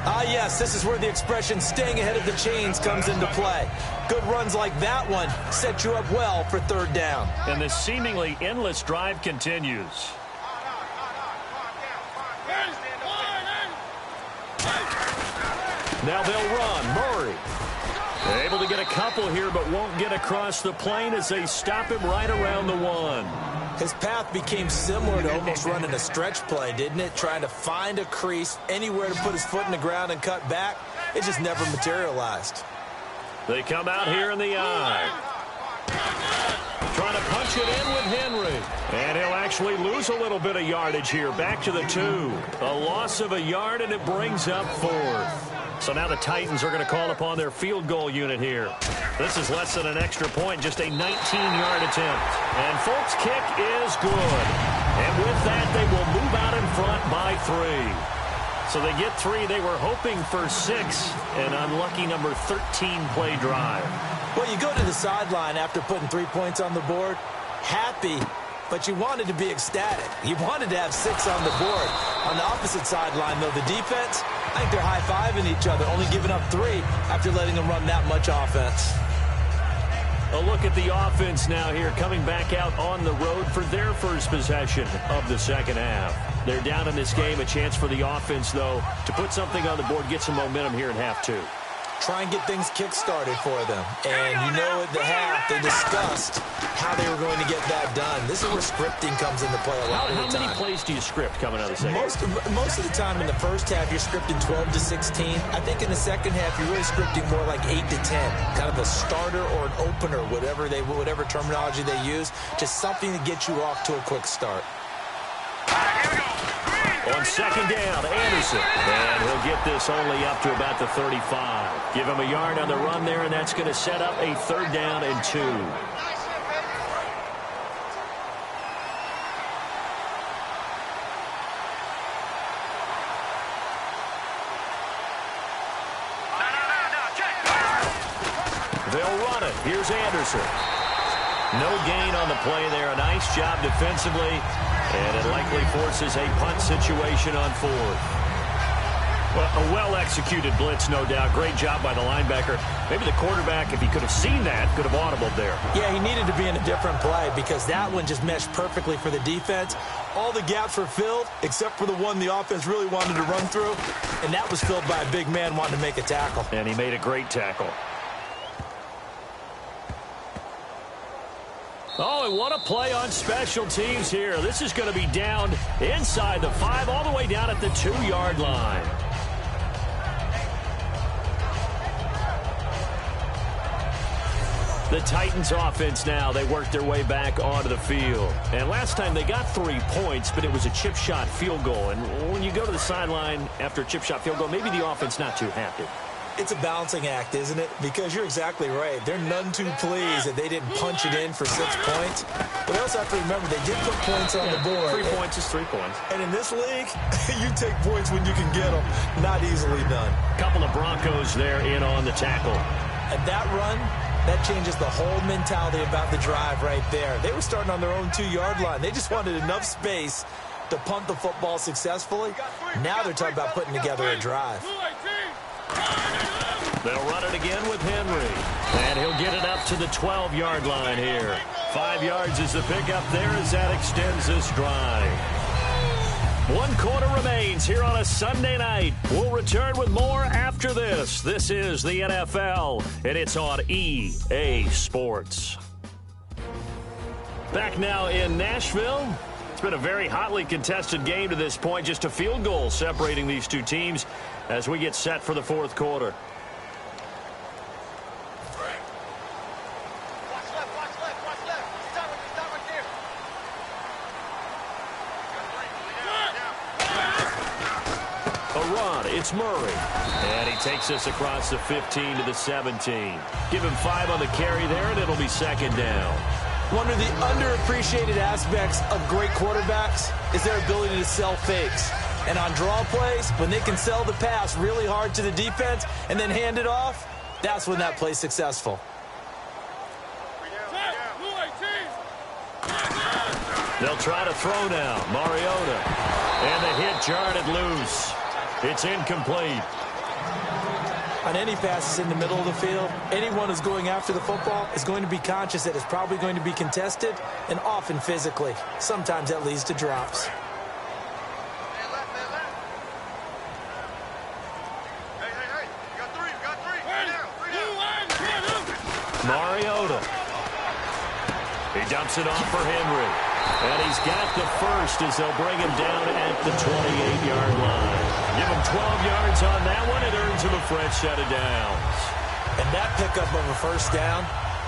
Ah, yes, this is where the expression staying ahead of the chains comes into play. Good runs like that one set you up well for 3rd down. And the seemingly endless drive continues. Now they'll run. Murray. Able to get a couple here, but won't get across the plane as they stop him right around the 1. His path became similar to almost running a stretch play, didn't it? Trying to find a crease, anywhere to put his foot in the ground and cut back. It just never materialized. They come out here in the eye. Trying to punch it in with Henry. And he'll actually lose a little bit of yardage here. Back to the 2. A loss of a yard, and it brings up 4th. So now the Titans are going to call upon their field goal unit here. This is less than an extra point, just a 19-yard attempt. And Folk's kick is good. And with that, they will move out in front by 3. So they get 3. They were hoping for 6. An unlucky number 13 play drive. Well, you go to the sideline after putting 3 points on the board, happy, but you wanted to be ecstatic. You wanted to have 6 on the board. On the opposite sideline, though, the defense, I think they're high-fiving each other, only giving up 3 after letting them run that much offense. A look at the offense now here, coming back out on the road for their first possession of the second half. They're down in this game. A chance for the offense, though, to put something on the board, get some momentum here in half 2. Try and get things kick-started for them. And you know at the half, they discussed how they were going to get that done. This is where scripting comes into play a lot of the time. How many plays do you script coming out of the second half? Most of the time in the first half, you're scripting 12 to 16. I think in the second half, you're really scripting more like 8 to 10. Kind of a starter or an opener, whatever terminology they use. Just something to get you off to a quick start. On second down, Anderson. And he'll get this only up to about the 35. Give him a yard on the run there, and that's going to set up a 3rd down and 2. They'll run it. Here's Anderson. No gain on the play there. A nice job defensively. And it likely forces a punt situation on 4th. Well, a well-executed blitz, no doubt. Great job by the linebacker. Maybe the quarterback, if he could have seen that, could have audibled there. Yeah, he needed to be in a different play because that one just meshed perfectly for the defense. All the gaps were filled except for the one the offense really wanted to run through, and that was filled by a big man wanting to make a tackle. And he made a great tackle. Oh, and what a play on special teams here. This is going to be down inside the 5, all the way down at the 2-yard line. The Titans offense now, they worked their way back onto the field. And last time they got 3 points, but it was a chip shot field goal. And when you go to the sideline after a chip shot field goal, maybe the offense not too happy. It's a balancing act, isn't it? Because you're exactly right. They're none too pleased that they didn't punch it in for 6 points. But they also have to remember they did put points on the board. 3 points is 3 points. And in this league, you take points when you can get them. Not easily done. Couple of Broncos there in on the tackle. And that run, that changes the whole mentality about the drive right there. They were starting on their own 2-yard line. They just wanted enough space to punt the football successfully. Now they're talking about putting together a drive. They'll run it again with Henry. And he'll get it up to the 12-yard line here. 5 yards is the pickup there as that extends this drive. 1 quarter remains here on a Sunday night. We'll return with more after this. This is the NFL, and it's on EA Sports. Back now in Nashville. It's been a very hotly contested game to this point. Just a field goal separating these two teams as we get set for the 4th quarter. It's Murray. And he takes us across the 15 to the 17. Give him 5 on the carry there, and it'll be 2nd down. One of the underappreciated aspects of great quarterbacks is their ability to sell fakes. And on draw plays, when they can sell the pass really hard to the defense and then hand it off, that's when that play's successful. They'll try to throw now. Mariota. And the hit jarred it loose. It's incomplete. On any passes in the middle of the field, anyone who's going after the football is going to be conscious that it's probably going to be contested and often physically. Sometimes that leads to drops. Mariota. He dumps it off for Henry. And he's got the first as they'll bring him down at the 28-yard line. Give him 12 yards on that one. It earns him a fresh set of downs. And that pickup of a 1st down,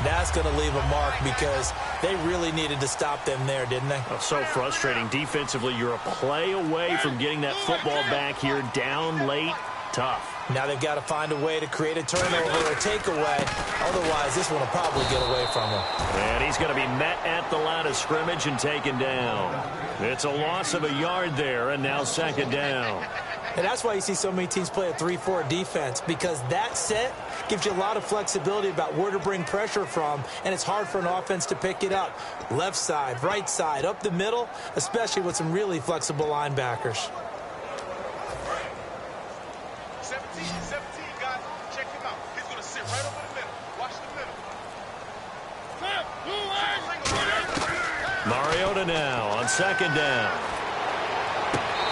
that's going to leave a mark because they really needed to stop them there, didn't they? Oh, so frustrating. Defensively, you're a play away from getting that football back here down late. tough. Now they've got to find a way to create a turnover or a takeaway. Otherwise, this one will probably get away from him. And he's going to be met at the line of scrimmage and taken down. It's a loss of a yard there, and now second down. And that's why you see so many teams play a 3-4 defense, because that set gives you a lot of flexibility about where to bring pressure from, and it's hard for an offense to pick it up. Left side, right side, up the middle, especially with some really flexible linebackers. 17, guys. Check him out. He's going to sit right over the middle. Watch the middle. Mariota now on second down.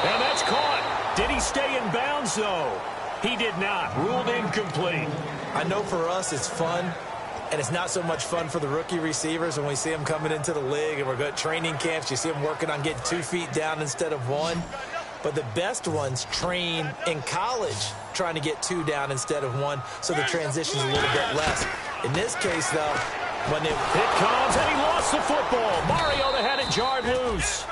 And that's caught. Did he stay in bounds, though? He did not. Ruled incomplete. I know for us it's fun, and it's not so much fun for the rookie receivers when we see them coming into the league and we're going to training camps. You see them working on getting 2 feet down instead of 1. But the best ones train in college trying to get 2 down instead of 1, so the transition's a little bit less. In this case, though, when it comes, and he lost the football. Mariota had it jarred loose.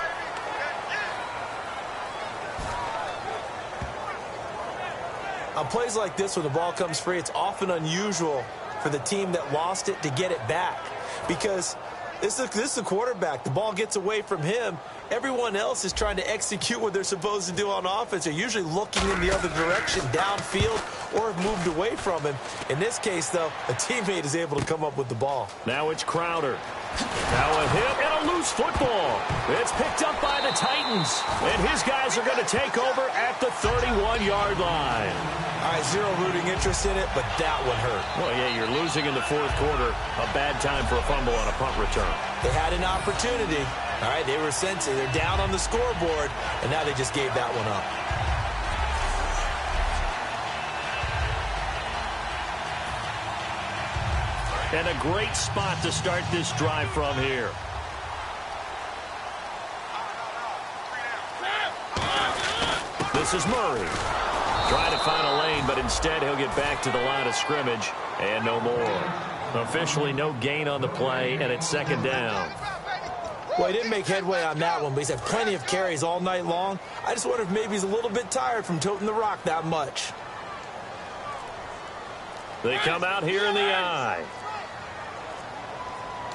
On plays like this, when the ball comes free, it's often unusual for the team that lost it to get it back, because this is the quarterback. The ball gets away from him. Everyone else is trying to execute what they're supposed to do on offense. They're usually looking in the other direction, downfield, or have moved away from him. In this case, though, a teammate is able to come up with the ball. Now it's Crowder. Now a hit and a loose football. It's picked up by the Titans. And his guys are going to take over at the 31-yard line. All right, zero rooting interest in it, but that one hurt. Well, yeah, you're losing in the fourth quarter. A bad time for a fumble on a punt return. They had an opportunity. All right, they were sensitive. They're down on the scoreboard, and now they just gave that one up. And a great spot to start this drive from here. This is Murray. Trying to find a lane, but instead he'll get back to the line of scrimmage, and no more. Officially no gain on the play, and it's second down. Well, he didn't make headway on that one, but he's had plenty of carries all night long. I just wonder if maybe he's a little bit tired from toting the rock that much. They come out here in the eye.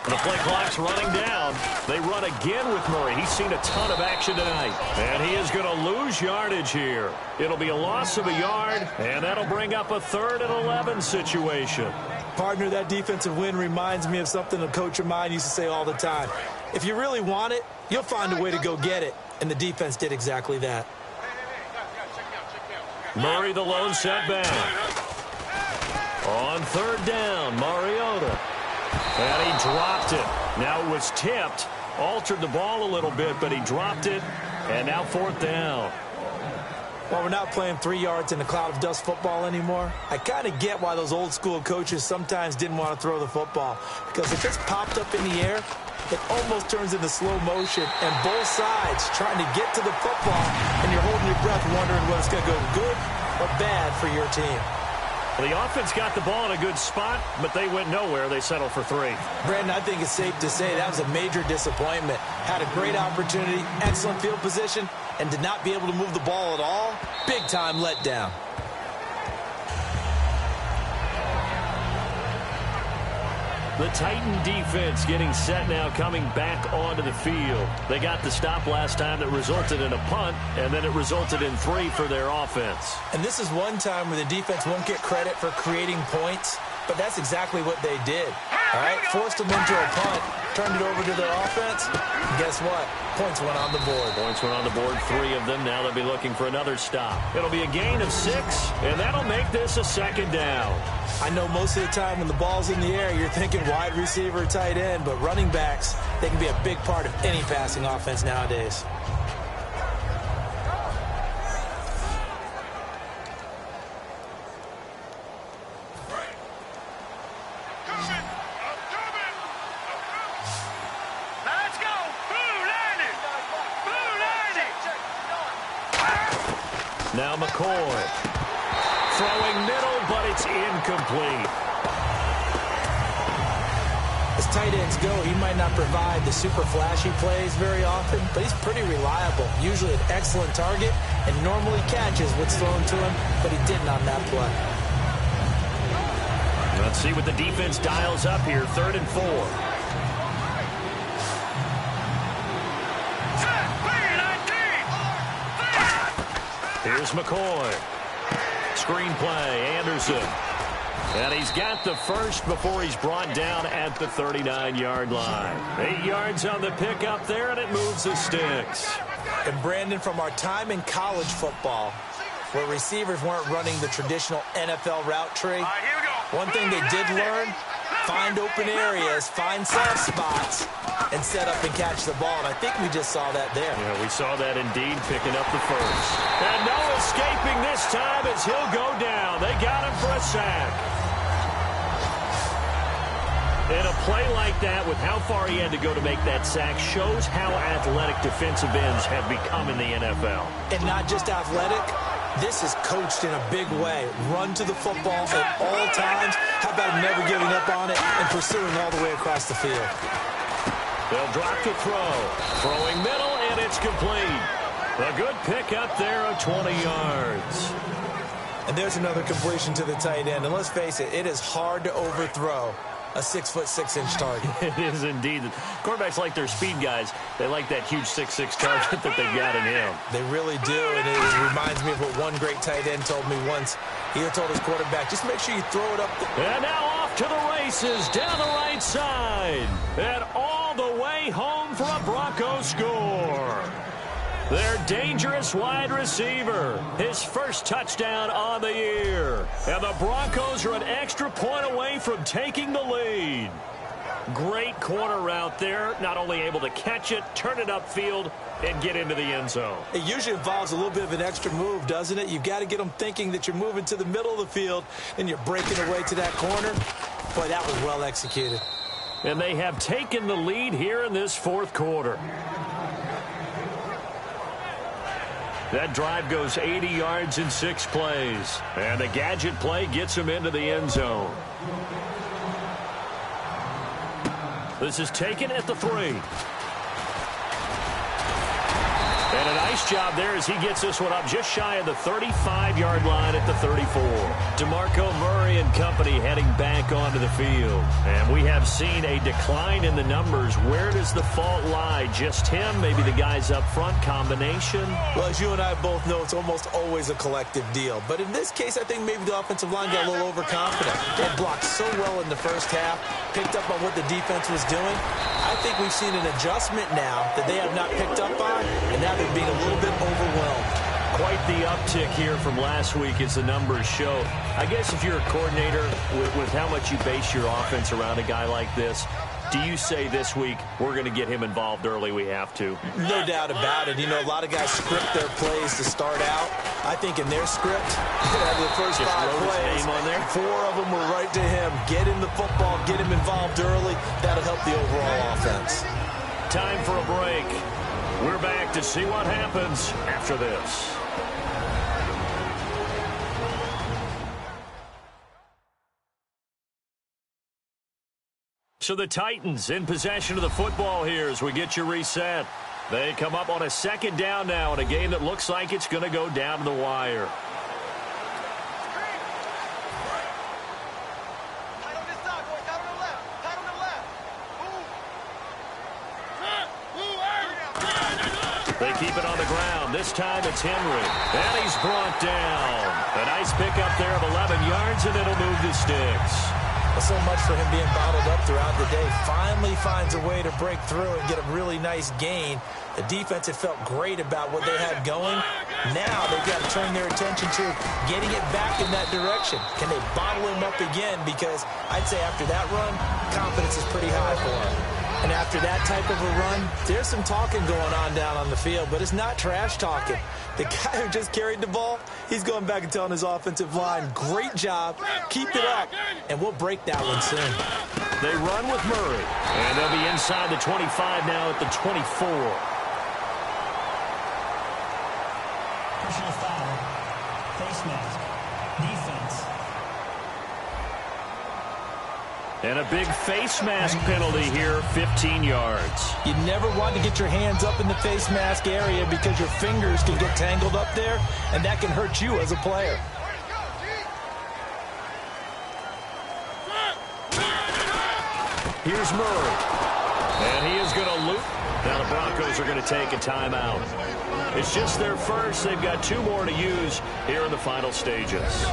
The play clock's running down. They run again with Murray. He's seen a ton of action tonight. And he is going to lose yardage here. It'll be a loss of a yard, and that'll bring up a 3rd and 11 situation. Partner, that defensive win reminds me of something a coach of mine used to say all the time. If you really want it, you'll find a way to go get it. And the defense did exactly that. Murray, the lone setback. On 3rd down, Mariota. And he dropped it. Now it was tipped. Altered the ball a little bit, but he dropped it. And now 4th down. Well, we're not playing 3 yards in a cloud of dust football anymore. I kind of get why those old school coaches sometimes didn't want to throw the football. Because if it's popped up in the air, it almost turns into slow motion. And both sides trying to get to the football, and you're holding your breath wondering whether it's going to go good or bad for your team. Well, the offense got the ball in a good spot, but they went nowhere. They settled for 3. Brandon, I think it's safe to say that was a major disappointment. Had a great opportunity, excellent field position, and did not be able to move the ball at all. Big-time letdown. The Titan defense getting set now, coming back onto the field. They got the stop last time that resulted in a punt, and then it resulted in 3 for their offense. And this is one time where the defense won't get credit for creating points, but that's exactly what they did. All right, forced them into a punt, turned it over to their offense, and guess what? Points went on the board. Points went on the board, 3 of them. Now they'll be looking for another stop. It'll be a gain of 6, and that'll make this a 2nd down. I know most of the time when the ball's in the air, you're thinking wide receiver, tight end, but running backs, they can be a big part of any passing offense nowadays. Let's go. Blue landing. Blue landing. Now McCoy. Throwing middle, but it's incomplete. As tight ends go, he might not provide the super flashy plays very often, but he's pretty reliable, usually an excellent target, and normally catches what's thrown to him, but he didn't on that play. Let's see what the defense dials up here. 3rd and 4. Here's McCoy. Screen play, Anderson. And he's got the first before he's brought down at the 39-yard line. 8 yards on the pickup there, and it moves the sticks. And Brandon, from our time in college football, where receivers weren't running the traditional NFL route tree, one thing they did learn, find open areas, find soft spots, and set up and catch the ball. And I think we just saw that there. Yeah, we saw that indeed, picking up the first. And no escaping this time as he'll go down. They got him for a sack. And a play like that, with how far he had to go to make that sack, shows how athletic defensive ends have become in the NFL. And not just athletic. This is coached in a big way. Run to the football at all times. How about never giving up on it and pursuing all the way across the field? They'll drop the throw. Throwing middle, and it's complete. A good pick up there of 20 yards. And there's another completion to the tight end. And let's face it, it is hard to overthrow a 6'6" target. It is indeed. Quarterbacks like their speed guys. They like that huge 6'6" target that they've got in him. They really do, and it reminds me of what one great tight end told me once. He told his quarterback, just make sure you throw it up. And now off to the races down the right side. And all the way home for a Broncos score. Their dangerous wide receiver, his first touchdown on the year. And the Broncos are an extra point away from taking the lead. Great corner route there, not only able to catch it, turn it upfield, and get into the end zone. It usually involves a little bit of an extra move, doesn't it? You've got to get them thinking that you're moving to the middle of the field, and you're breaking away to that corner. Boy, that was well executed. And they have taken the lead here in this 4th quarter. That drive goes 80 yards in 6 plays. And the gadget play gets him into the end zone. This is taken at the 3. And a nice job there as he gets this one up just shy of the 35-yard line at the 34. DeMarco Murray and company heading back onto the field. And we have seen a decline in the numbers. Where does the fault lie? Just him? Maybe the guys up front? Combination? Well, as you and I both know, it's almost always a collective deal. But in this case, I think maybe the offensive line got a little overconfident. They had blocked so well in the first half, picked up on what the defense was doing. I think we've seen an adjustment now that they have not picked up on, and now they're being a little bit overwhelmed. Quite the uptick here from last week as the numbers show. I guess if you're a coordinator with how much you base your offense around a guy like this, do you say this week, we're going to get him involved early, we have to? No doubt about it. You know, a lot of guys script their plays to start out. I think in their script, the first 5 plays, on there. 4 of them were right to him. Get him the football, get him involved early. That'll help the overall offense. Time for a break. We're back to see what happens after this. So the Titans in possession of the football here as we get you reset. They come up on a 2nd down now in a game that looks like it's going to go down to the wire. They keep it on the ground. This time it's Henry. And he's brought down. A nice pickup there of 11 yards, and it'll move the sticks. Well, so much for him being bottled up throughout the day. Finally finds a way to break through and get a really nice gain. The defense had felt great about what they had going. Now they've got to turn their attention to getting it back in that direction. Can they bottle him up again? Because I'd say after that run, confidence is pretty high for him. And after that type of a run, there's some talking going on down on the field, but it's not trash talking. The guy who just carried the ball, he's going back and telling his offensive line, great job, keep it up, and we'll break that one soon. They run with Murray, and they'll be inside the 25 now at the 24. Personal foul. Face mask. Defense. And a big face mask penalty here, 15 yards. You never want to get your hands up in the face mask area because your fingers can get tangled up there, and that can hurt you as a player. Here's Murray. And he is going to loop. Now the Broncos are going to take a timeout. It's just their first. They've got 2 more to use here in the final stages.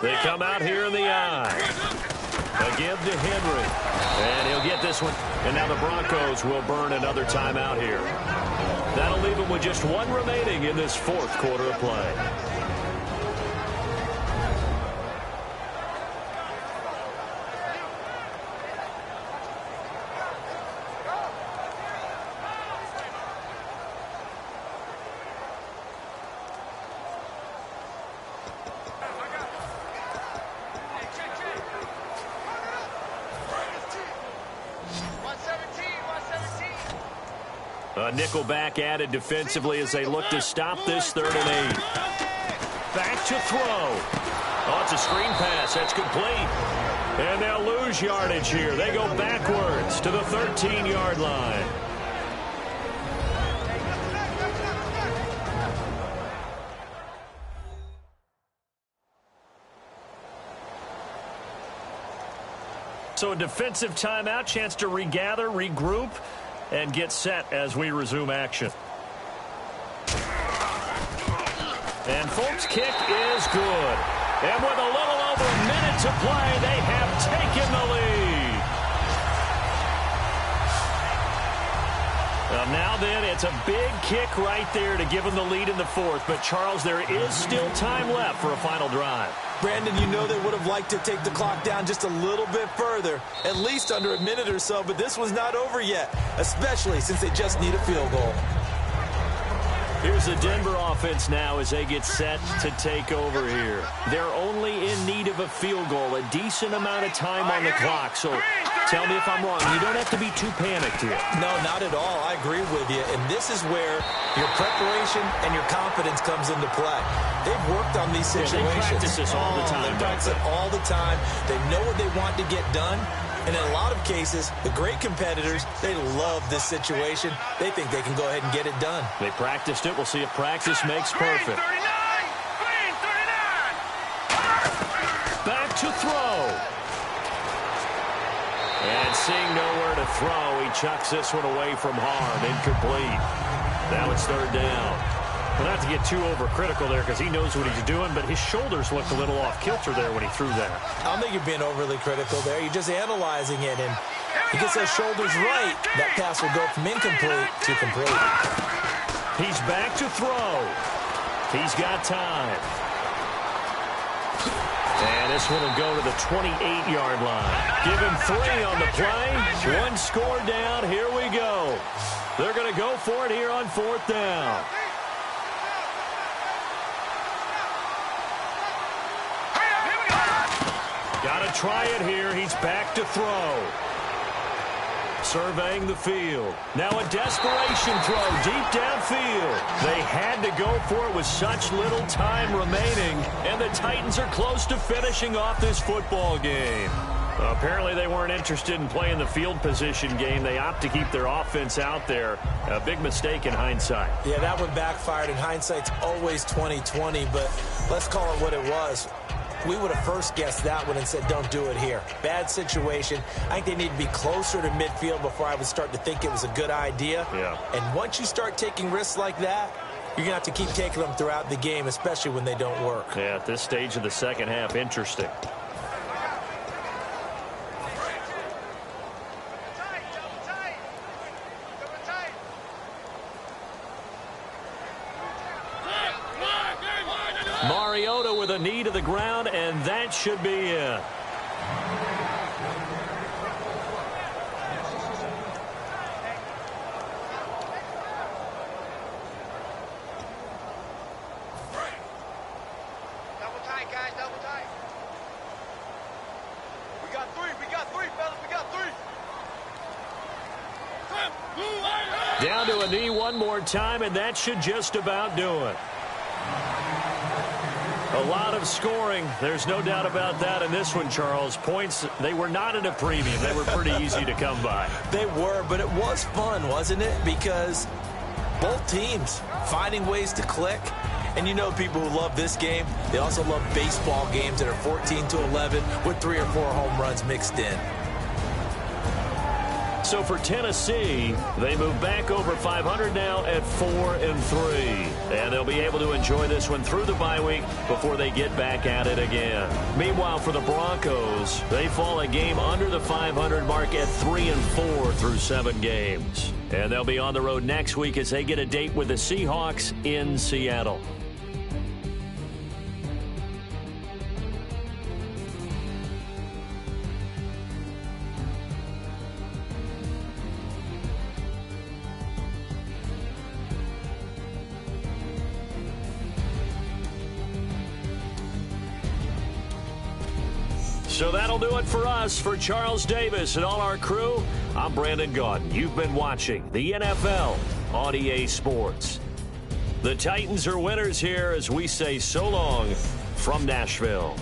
They come out here in the eye. A give to Henry. And he'll get this one. And now the Broncos will burn another timeout here. That'll leave them with just 1 remaining in this 4th quarter of play. A nickelback added defensively as they look to stop this 3rd and 8. Back to throw. Oh, it's a screen pass. That's complete. And they'll lose yardage here. They go backwards to the 13-yard line. So a defensive timeout, chance to regather, regroup, and get set as we resume action. And Folks' kick is good. And with a little over a minute to play, they have taken the lead. Now then, it's a big kick right there to give them the lead in the 4th. But, Charles, there is still time left for a final drive. Brandon, you know they would have liked to take the clock down just a little bit further, at least under a minute or so, but this was not over yet, especially since they just need a field goal. Here's the Denver offense now as they get set to take over here. They're only in need of a field goal, a decent amount of time on the clock. So tell me if I'm wrong. You don't have to be too panicked here. No, not at all. I agree with you. And this is where your preparation and your confidence comes into play. They've worked on these situations. They practice this all the time. They practice it all the time. They know what they want to get done. And in a lot of cases, the great competitors, they love this situation. They think they can go ahead and get it done. They practiced it. We'll see if practice makes perfect. Back to throw. And seeing nowhere to throw, he chucks this one away from harm. Incomplete. Now it's 3rd down. Well, not to get too overcritical there because he knows what he's doing, but his shoulders looked a little off kilter there when he threw that. I don't think you're being overly critical there. You're just analyzing it, and he gets those shoulders right. That pass will go from incomplete to complete. He's back to throw. He's got time. And this one will go to the 28-yard line. Give him 3 on the play. 1 score down. Here we go. They're going to go for it here on 4th down. Got to try it here. He's back to throw. Surveying the field. Now a desperation throw deep downfield. They had to go for it with such little time remaining, and the Titans are close to finishing off this football game. Apparently they weren't interested in playing the field position game. They opt to keep their offense out there. A big mistake in hindsight. Yeah, that one backfired. In hindsight's always 20/20, but let's call it what it was. We would have first guessed that one and said, don't do it here. Bad situation. I think they need to be closer to midfield before I would start to think it was a good idea. Yeah. And once you start taking risks like that, you're going to have to keep taking them throughout the game, especially when they don't work. Yeah, at this stage of the second half, interesting. Mariota with a knee to the ground, and that should be it. guys, double tight. We got three, fellas, we got three. Down to a knee one more time, and that should just about do it. A lot of scoring. There's no doubt about that in this one, Charles. Points, they were not at a premium. They were pretty easy to come by. They were, but it was fun, wasn't it? Because both teams finding ways to click. And you know people who love this game, they also love baseball games that are 14-11 with 3 or 4 home runs mixed in. So for Tennessee, they move back over 500 now at 4-3. And they'll be able to enjoy this one through the bye week before they get back at it again. Meanwhile, for the Broncos, they fall a game under the 500 mark at 3-4 through 7 games. And they'll be on the road next week as they get a date with the Seahawks in Seattle. So that'll do it for us. For Charles Davis and all our crew, I'm Brandon Gaudin. You've been watching the NFL on EA Sports. The Titans are winners here as we say so long from Nashville.